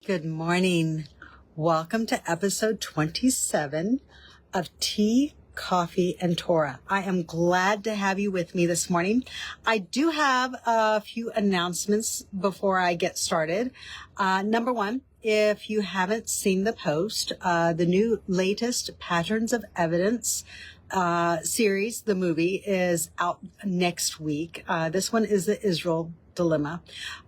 Good morning. Welcome to episode 27 of Tea, Coffee, and Torah. I am glad to have you with me this morning. I do have a few announcements before I get started. Number one, if you haven't seen the post, the new latest Patterns of Evidence series, the movie, is out next week. This one is the Israel dilemma.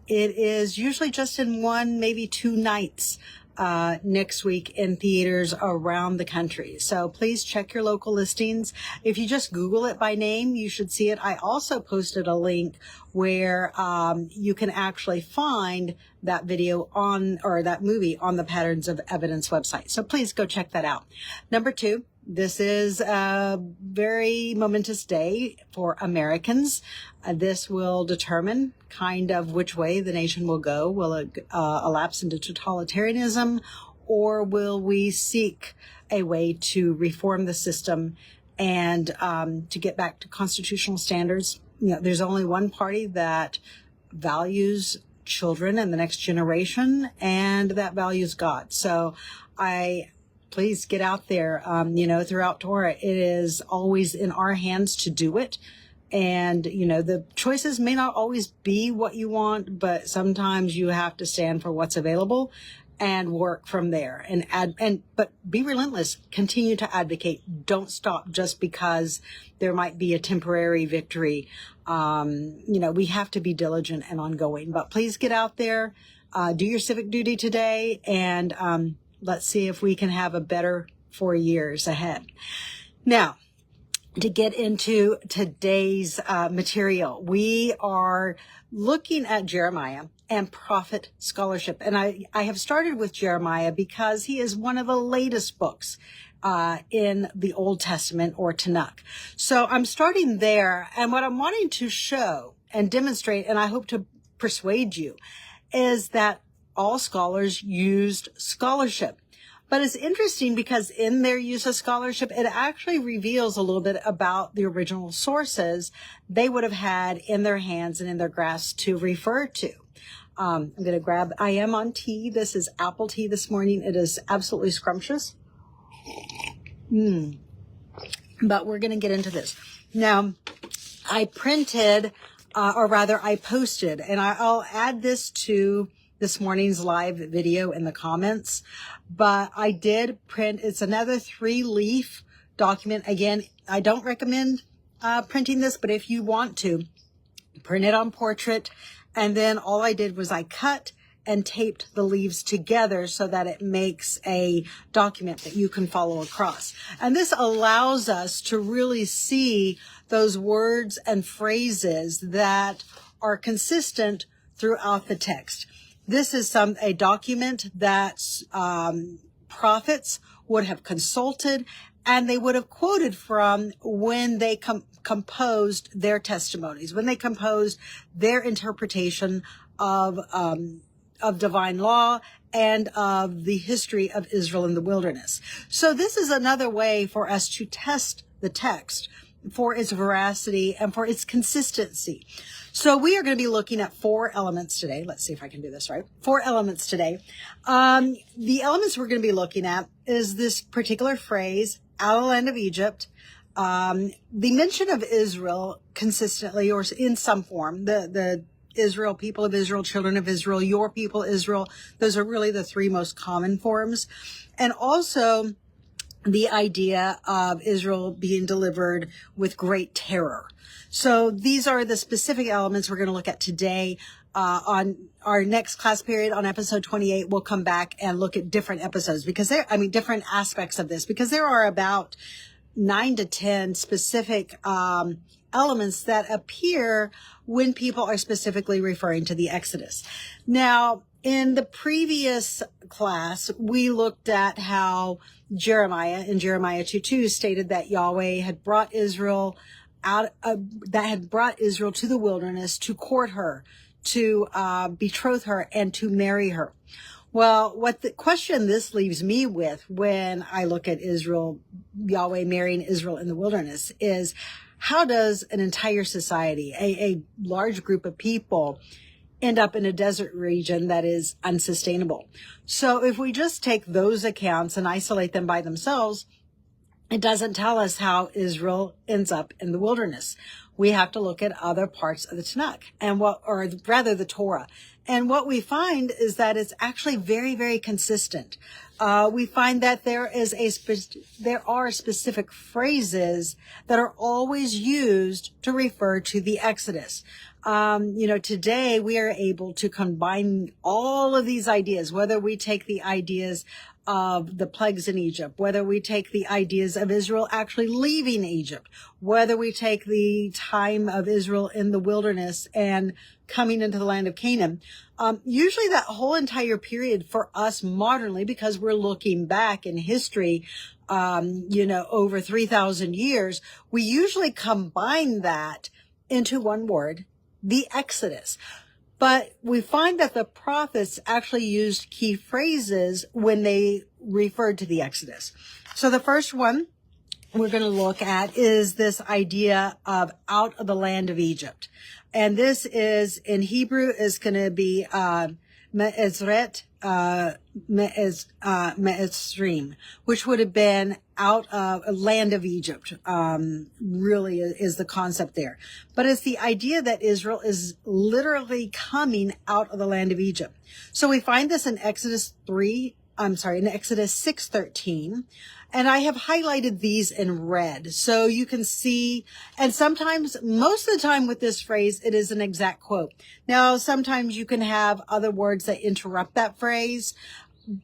It is usually just in one, maybe two nights next week in theaters around the country. So please check your local listings. If you just Google it by name, you should see it. I also posted a link where you can actually find that video on, or that movie on the Patterns of Evidence website. So please go check that out. Number two, this is a very momentous day for Americans. This will determine kind of which way the nation will go. Will it elapse into totalitarianism, or will we seek a way to reform the system and to get back to constitutional standards? You know, there's only one party that values children and the next generation, and that values God. So please get out there. Throughout Torah, it is always in our hands to do it. And, the choices may not always be what you want, but sometimes you have to stand for what's available and work from there but be relentless. Continue to advocate. Don't stop just because there might be a temporary victory. We have to be diligent and ongoing, but please get out there, do your civic duty today, and, let's see if we can have a better 4 years ahead. Now, to get into today's material, we are looking at Jeremiah and prophet scholarship. And I have started with Jeremiah because he is one of the latest books in the Old Testament, or Tanakh. So I'm starting there. And what I'm wanting to show and demonstrate, and I hope to persuade you, is that all scholars used scholarship. But it's interesting because in their use of scholarship, it actually reveals a little bit about the original sources they would have had in their hands and in their grasp to refer to. I'm going to I am on tea. This is apple tea this morning. It is absolutely scrumptious. But we're going to get into this. Now, I printed, I posted, and I'll add this to this morning's live video in the comments, but I did print. It's another 3-leaf document. Again, I don't recommend printing this, but if you want to, print it on portrait. And then all I did was I cut and taped the leaves together so that it makes a document that you can follow across. And this allows us to really see those words and phrases that are consistent throughout the text. This is a document that prophets would have consulted, and they would have quoted from when they composed their testimonies, when they composed their interpretation of divine law and of the history of Israel in the wilderness. So this is another way for us to test the text for its veracity and for its consistency. So we are going to be looking at 4 elements today. Let's see if I can do this right. 4 elements today. The elements we're going to be looking at is this particular phrase, out of the land of Egypt, the mention of Israel consistently or in some form, the Israel, people of Israel, children of Israel, your people Israel. Those are really the 3 most common forms. And also the idea of Israel being delivered with great terror. So these are the specific elements we're going to look at today. On our next class period, on episode 28, we'll come back and look at different episodes different aspects of this, because there are about 9 to 10 specific elements that appear when people are specifically referring to the Exodus. Now, in the previous class, we looked at how Jeremiah, in Jeremiah 2:2, stated that Yahweh had brought Israel to the wilderness to court her, to betroth her, and to marry her. Well, what the question this leaves me with when I look at Israel, Yahweh marrying Israel in the wilderness, is how does an entire society, a large group of people, end up in a desert region that is unsustainable. So if we just take those accounts and isolate them by themselves, it doesn't tell us how Israel ends up in the wilderness. We have to look at other parts of the Tanakh or rather the Torah. And what we find is that it's actually very, very consistent. We find that there are specific phrases that are always used to refer to the Exodus. Today we are able to combine all of these ideas, whether we take the ideas of the plagues in Egypt, whether we take the ideas of Israel actually leaving Egypt, whether we take the time of Israel in the wilderness and coming into the land of Canaan. Usually that whole entire period for us modernly, because we're looking back in history, over 3,000 years, we usually combine that into one word, the Exodus. But we find that the prophets actually used key phrases when they referred to the Exodus. So the first one we're going to look at is this idea of out of the land of Egypt. And this is, in Hebrew, is going to be Me'ezret, Me'ezrim, which would have been out of a land of Egypt, really is the concept there. But it's the idea that Israel is literally coming out of the land of Egypt. So we find this in Exodus 6:13. And I have highlighted these in red so you can see, and sometimes, most of the time with this phrase, it is an exact quote. Now, sometimes you can have other words that interrupt that phrase,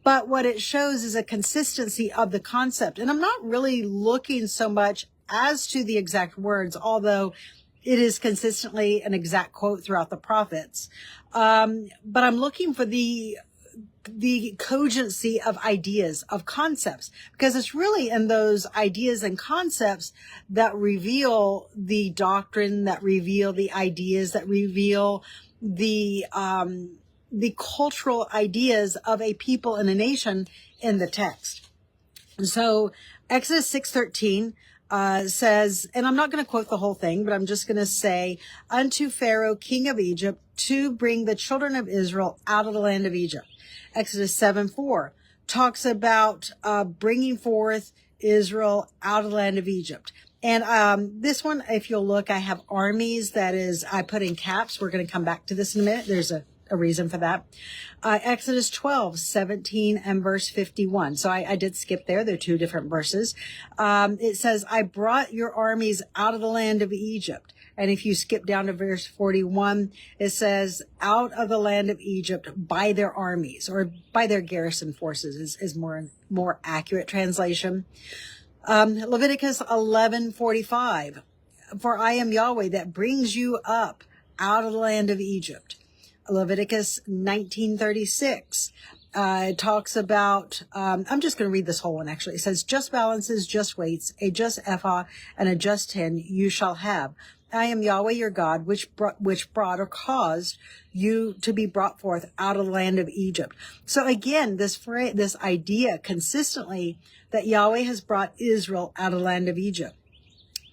but what it shows is a consistency of the concept. And I'm not really looking so much as to the exact words, although it is consistently an exact quote throughout the prophets. But I'm looking for the cogency of ideas, of concepts, because it's really in those ideas and concepts that reveal the doctrine, that reveal the ideas, that reveal the cultural ideas of a people and a nation in the text. So Exodus 6:13 says, and I'm not going to quote the whole thing, but I'm just going to say, unto Pharaoh, king of Egypt, to bring the children of Israel out of the land of Egypt. Exodus 7:4 talks about bringing forth Israel out of the land of Egypt. And this one, if you'll look, I have armies, that is, I put in caps. We're going to come back to this in a minute. There's a reason for that. Exodus 12:17 and verse 51. So I did skip there. They're two different verses. It says, I brought your armies out of the land of Egypt. And if you skip down to verse 41, it says, out of the land of Egypt by their armies, or by their garrison forces is more accurate translation. Leviticus 11:45, for I am Yahweh that brings you up out of the land of Egypt. Leviticus 19:36 talks about, I'm just going to read this whole one actually. It says, just balances, just weights, a just ephah, and a just tin you shall have. I am Yahweh your God, which brought or caused you to be brought forth out of the land of Egypt. So again, this idea consistently that Yahweh has brought Israel out of the land of Egypt.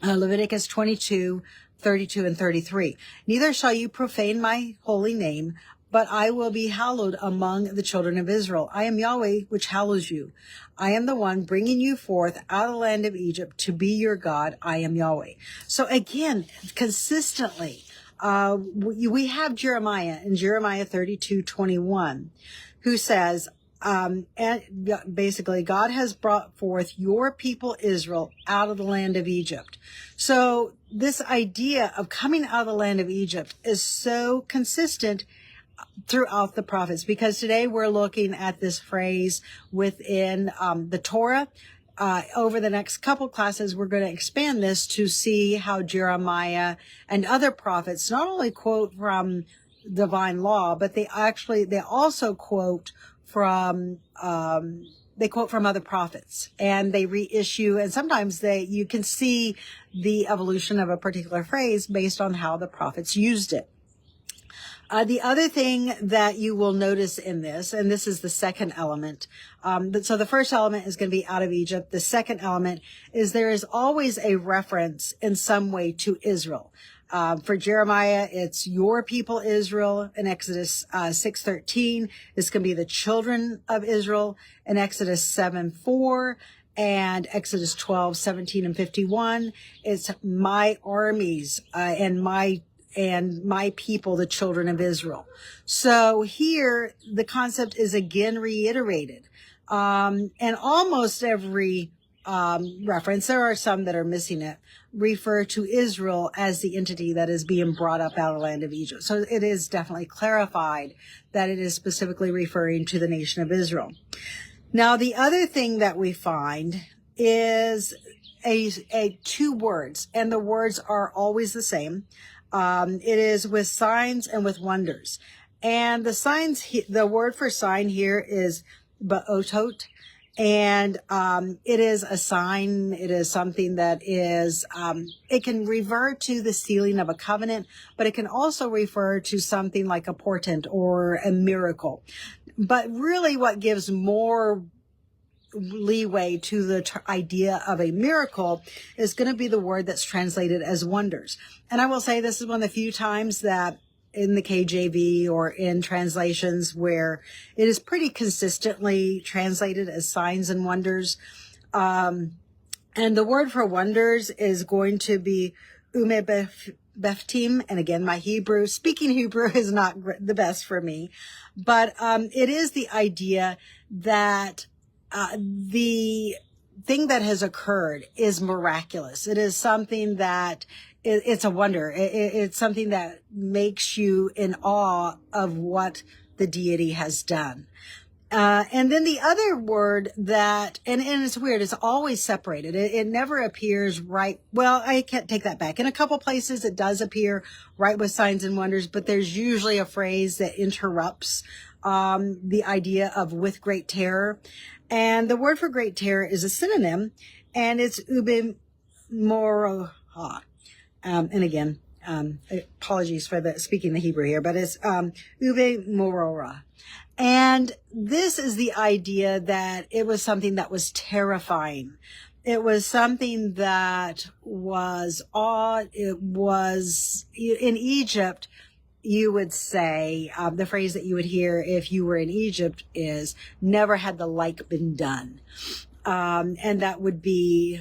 Leviticus 22:32 and 33. Neither shall you profane my holy name, but I will be hallowed among the children of Israel. I am Yahweh, which hallows you. I am the one bringing you forth out of the land of Egypt to be your God. I am Yahweh. So again, consistently, we have Jeremiah in Jeremiah 32:21, who says, and basically, God has brought forth your people Israel out of the land of Egypt. So this idea of coming out of the land of Egypt is so consistent throughout the prophets, because today we're looking at this phrase within the Torah. Over the next couple classes, we're going to expand this to see how Jeremiah and other prophets not only quote from divine law, but they also quote from other prophets, and they reissue, and sometimes you can see the evolution of a particular phrase based on how the prophets used it. The other thing that you will notice in this, and this is the second element, so the first element is going to be out of Egypt. The second element is there is always a reference in some way to Israel. For Jeremiah, it's your people Israel in Exodus 6:13. It's going to be the children of Israel in Exodus 7:4. And Exodus 12:17 and 51. It's my armies and my people, the children of Israel. So here, the concept is again reiterated. And almost every reference, there are some that are missing it, refer to Israel as the entity that is being brought up out of the land of Egypt. So it is definitely clarified that it is specifically referring to the nation of Israel. Now, the other thing that we find is a two words, and the words are always the same. It is with signs and with wonders. And the signs, the word for sign here is ba'otot. And it is a sign. It is something that is, it can refer to the sealing of a covenant, but it can also refer to something like a portent or a miracle. But really what gives more leeway to the idea of a miracle is going to be the word that's translated as wonders. And I will say this is one of the few times that in the KJV or in translations where it is pretty consistently translated as signs and wonders. And the word for wonders is going to be umebeftim. And again, my speaking Hebrew is not the best for me, but it is the idea that the thing that has occurred is miraculous. It is something that it's a wonder. It's something that makes you in awe of what the deity has done. And then the other word that, and it's weird, it's always separated. It never appears right. Well, I can't take that back. In a couple places, it does appear right with signs and wonders, but there's usually a phrase that interrupts the idea of with great terror. And the word for great terror is a synonym, and it's ubimoroha. And again, apologies for speaking the Hebrew here, but it's ubimorora. And this is the idea that it was something that was terrifying. It was something that was odd. It was in Egypt. You would say, the phrase that you would hear if you were in Egypt is, never had the like been done. And that would be,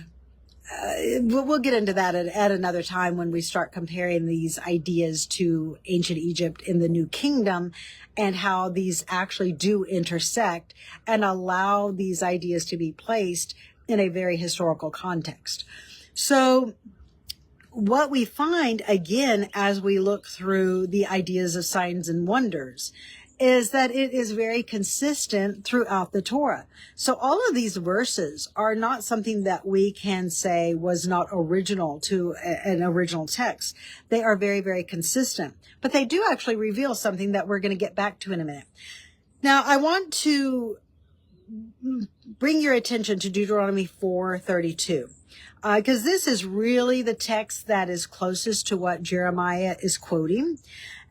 we'll get into that at another time when we start comparing these ideas to ancient Egypt in the New Kingdom and how these actually do intersect and allow these ideas to be placed in a very historical context. So what we find, again, as we look through the ideas of signs and wonders, is that it is very consistent throughout the Torah. So all of these verses are not something that we can say was not original to an original text. They are very, very consistent. But they do actually reveal something that we're going to get back to in a minute. Now, I want to bring your attention to Deuteronomy 4:32. Because this is really the text that is closest to what Jeremiah is quoting.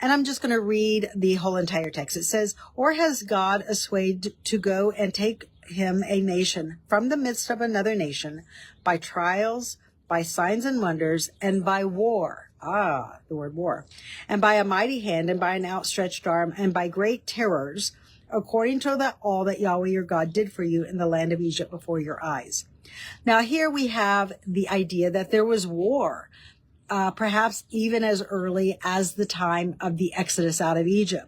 And I'm just going to read the whole entire text. It says, or has God assuaged to go and take him a nation from the midst of another nation by trials, by signs and wonders, and by war. The word war. And by a mighty hand, and by an outstretched arm, and by great terrors, according to all that Yahweh your God did for you in the land of Egypt before your eyes. Now here we have the idea that there was war, perhaps even as early as the time of the Exodus out of Egypt.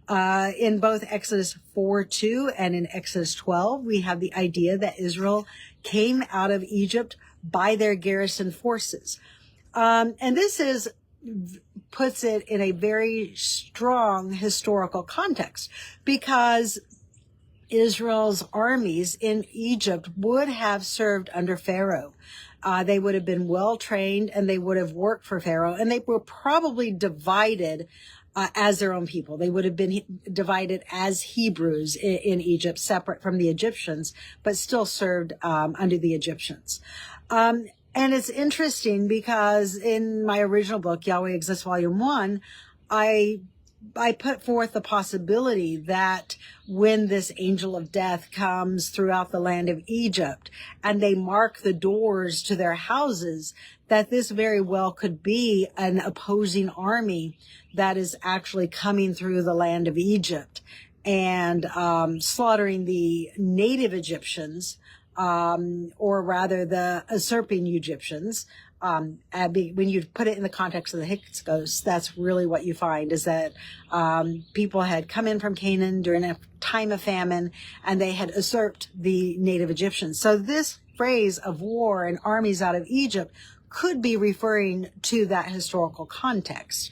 In both Exodus 4:2 and in Exodus 12, we have the idea that Israel came out of Egypt by their garrison forces. And this puts it in a very strong historical context, because Israel's armies in Egypt would have served under Pharaoh. They would have been well trained, and they would have worked for Pharaoh, and they were probably divided as their own people. They would have been divided as Hebrews in Egypt, separate from the Egyptians, but still served under the Egyptians. And it's interesting because in my original book, Yahweh Exists Volume 1, I I put forth the possibility that when this angel of death comes throughout the land of Egypt and they mark the doors to their houses, that this very well could be an opposing army that is actually coming through the land of Egypt and slaughtering the native Egyptians, or rather the usurping Egyptians. When you put it in the context of the Hyksos, that's really what you find is that people had come in from Canaan during a time of famine and they had usurped the native Egyptians. So this phrase of war and armies out of Egypt could be referring to that historical context.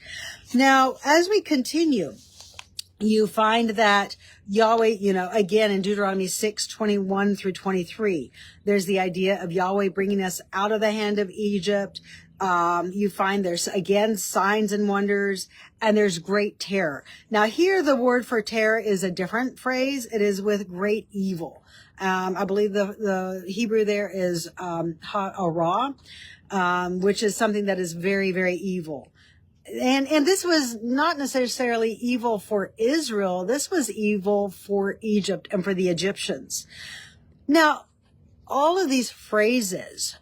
Now, as we continue, you find that Yahweh, again in Deuteronomy 6:21 through 23, there's the idea of Yahweh bringing us out of the hand of Egypt. You find there's again signs and wonders, and there's great terror. Now here the word for terror is a different phrase. It is with great evil. I believe the Hebrew there is ha'ara, which is something that is very, very evil. And this was not necessarily evil for Israel. This was evil for Egypt and for the Egyptians. Now, all of these phrases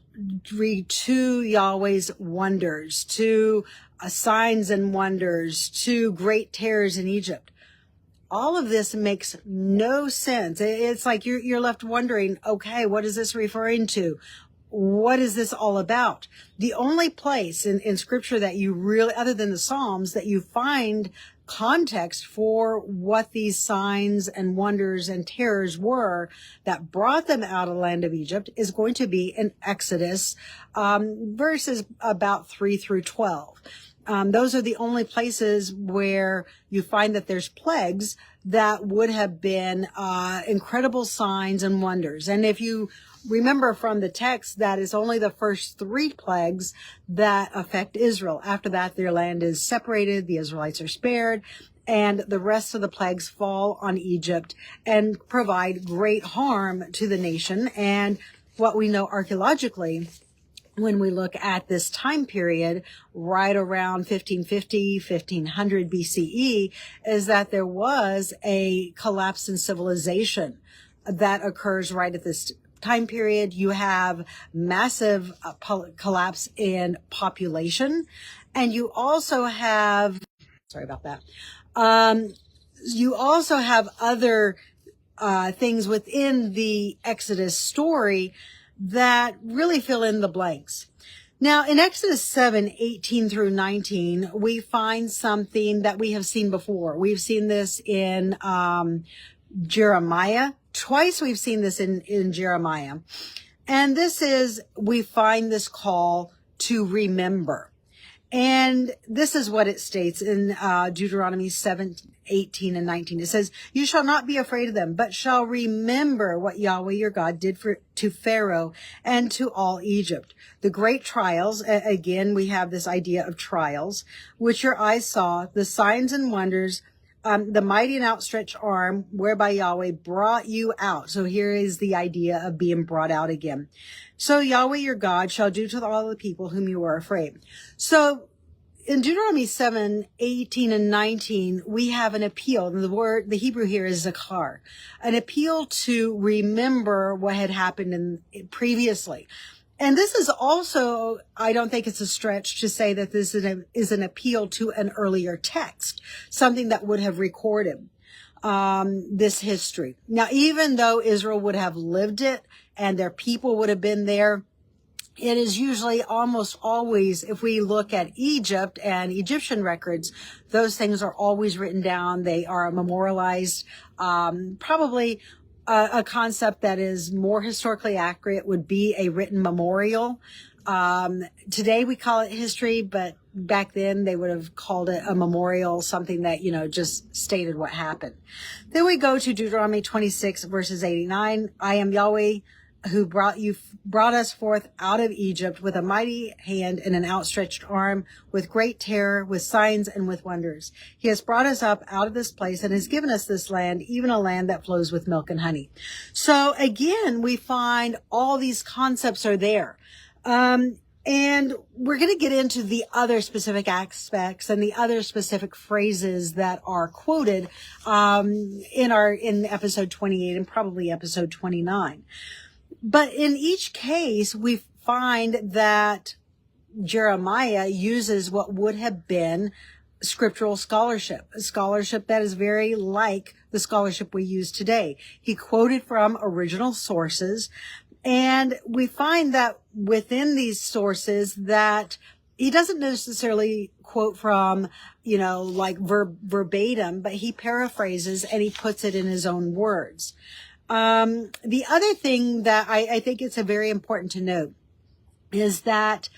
read to Yahweh's wonders, to signs and wonders, to great terrors in Egypt. All of this makes no sense. It's like you're left wondering, okay, what is this referring to? What is this all about? The only place in scripture that you really, other than the Psalms, that you find context for what these signs and wonders and terrors were that brought them out of the land of Egypt is going to be in Exodus, verses about 3 through 12. Those are the only places where you find that there's plagues that would have been incredible signs and wonders. And if you remember from the text, that is only the first 3 plagues that affect Israel. After that, their land is separated, the Israelites are spared, and the rest of the plagues fall on Egypt and provide great harm to the nation. And what we know archaeologically, when we look at this time period, right around 1550, 1500 BCE, is that there was a collapse in civilization that occurs right at this time period. You have massive collapse in population, and you also have, sorry about that, you also have other things within the Exodus story that really fill in the blanks. Now, in Exodus 7:18 through 19, we find something that we have seen before. We've seen this in Jeremiah. Twice we've seen this in Jeremiah. And this is, we find this call to remember. And this is what it states in Deuteronomy 7:18 and 19. It says, "You shall not be afraid of them, but shall remember what Yahweh your God did to Pharaoh and to all Egypt. The great trials," again, we have this idea of trials, "which your eyes saw, the signs and wonders, the mighty and outstretched arm whereby Yahweh brought you out." So here is the idea of being brought out again. "So Yahweh your God shall do to all the people whom you are afraid." So in Deuteronomy 7:18 and 19, we have an appeal. And the Hebrew here is zakar, an appeal to remember what had happened previously. And this is also, I don't think it's a stretch to say that this is an appeal to an earlier text, something that would have recorded this history. Now, even though Israel would have lived it and their people would have been there, it is usually almost always, if we look at Egypt and Egyptian records, those things are always written down. They are memorialized. Probably a concept that is more historically accurate would be a written memorial. Today we call it history, but back then they would have called it a memorial, something that, just stated what happened. Then we go to Deuteronomy 26 verses 89. "I am Yahweh who brought us forth out of Egypt with a mighty hand and an outstretched arm, with great terror, with signs and with wonders. He has brought us up out of this place and has given us this land, even a land that flows with milk and honey." So again, we find all these concepts are there. And we're going to get into the other specific aspects and the other specific phrases that are quoted in episode 28 and probably episode 29. But in each case, we find that Jeremiah uses what would have been scriptural scholarship, a scholarship that is very like the scholarship we use today. He quoted from original sources, and we find that within these sources that he doesn't necessarily quote from, like verbatim, but he paraphrases and he puts it in his own words. The other thing that I think it's very important to note is that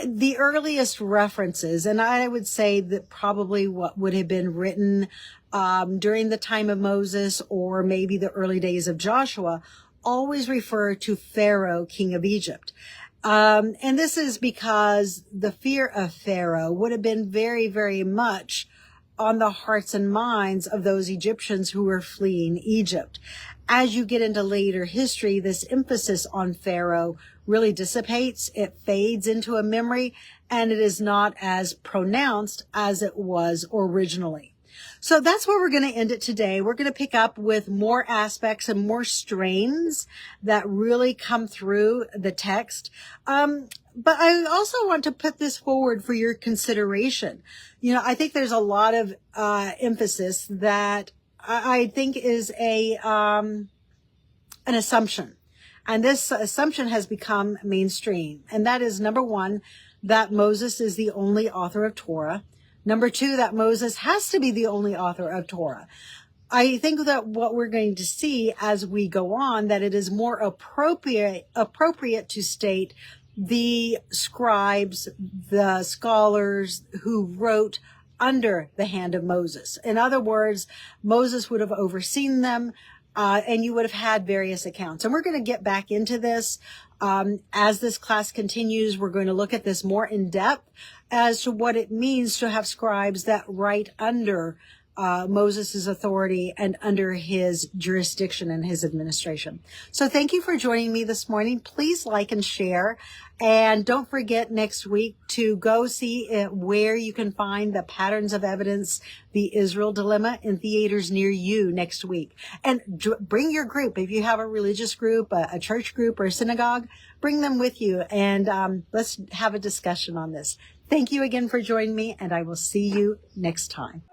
the earliest references, and I would say that probably what would have been written during the time of Moses or maybe the early days of Joshua, always refer to Pharaoh, king of Egypt. And this is because the fear of Pharaoh would have been very, very much on the hearts and minds of those Egyptians who were fleeing Egypt. As you get into later history, this emphasis on Pharaoh really dissipates. It fades into a memory, and it is not as pronounced as it was originally. So that's where we're going to end it today. We're going to pick up with more aspects and more strains that really come through the text. But I also want to put this forward for your consideration. I think there's a lot of emphasis that I think is an assumption. And this assumption has become mainstream. And that is, number one, that Moses is the only author of Torah. Number two, that Moses has to be the only author of Torah. I think that what we're going to see as we go on, that it is more appropriate to state the scribes, the scholars who wrote under the hand of Moses. In other words, Moses would have overseen them, and you would have had various accounts. And we're going to get back into this. As this class continues, we're going to look at this more in depth as to what it means to have scribes that write under Moses' authority and under his jurisdiction and his administration. So thank you for joining me this morning. Please like and share. And don't forget next week to go see where you can find the Patterns of Evidence, the Israel Dilemma in theaters near you next week. And bring your group. If you have a religious group, a church group, or a synagogue, bring them with you. And let's have a discussion on this. Thank you again for joining me, and I will see you next time.